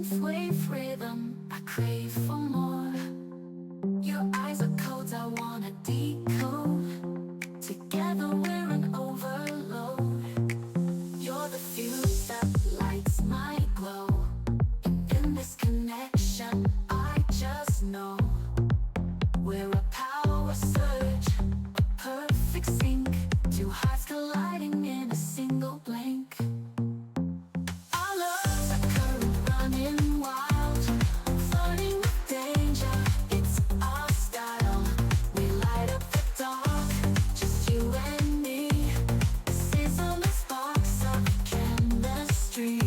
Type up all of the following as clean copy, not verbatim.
synthwave rhythm, I crave for more. Your eyes are codes I wanna decode. Together we're an overload. You're the fuse that lights my glow. And in this connection, I just know we're a power surge, a perfect sync. Two hearts colliding in a single blink. Our love's a current running wild, flirting with danger. It's our style. We light up the dark, just you and me. Sizzle the sparks of chemistry.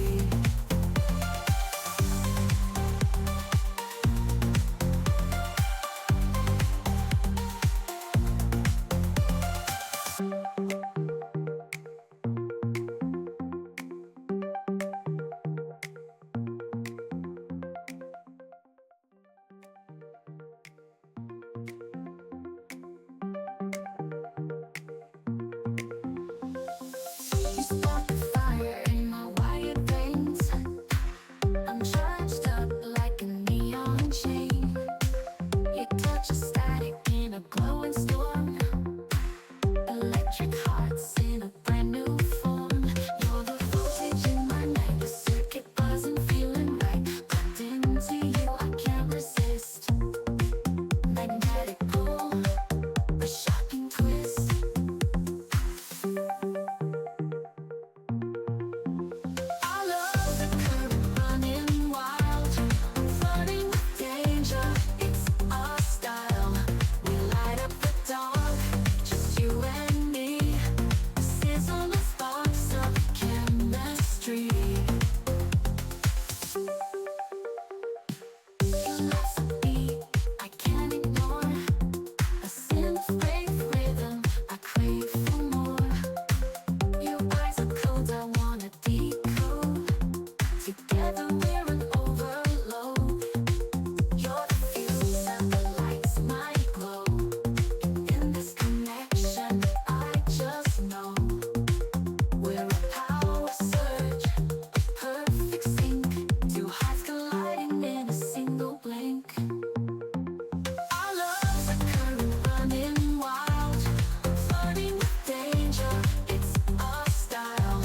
You spark the fire in my wired veins. I'm charged up like a neon chain. Your touch is static in a glowing storm. Electric hearts in a brand new form. You're the voltage in my night, the circuit buzzing, feeling right. Plugged into you, I can't resist. Magnetic pull, a shocking twist. Our love's a current running wild, flirting with danger. It's our style. We light up the dark, just you and me. Sizzle the sparks of chemistry. Your laugh's a beat I can't ignore, a synthwave rhythm I crave for more. Your eyes are codes I wanna decode. Together we're an overload. You're the fuse that lights my glow. In this connection, I just know we're a power surge, a perfect sync. Two hearts colliding in a single blink. Our love's a current running wild, flirting with danger. It's our style.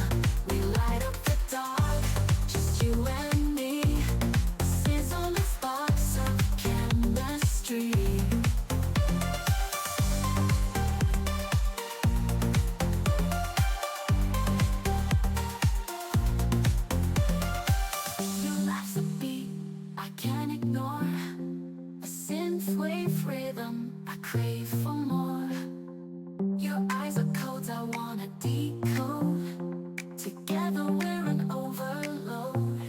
We light up the dark, just you and me. Sizzle the sparks of chemistry. Your laugh's a beat I can't ignore, a synthwave rhythm I crave for more. Your eyes are codes I wanna decode. Together we're an overload.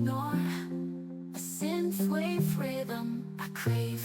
ignore. A synthwave rhythm I crave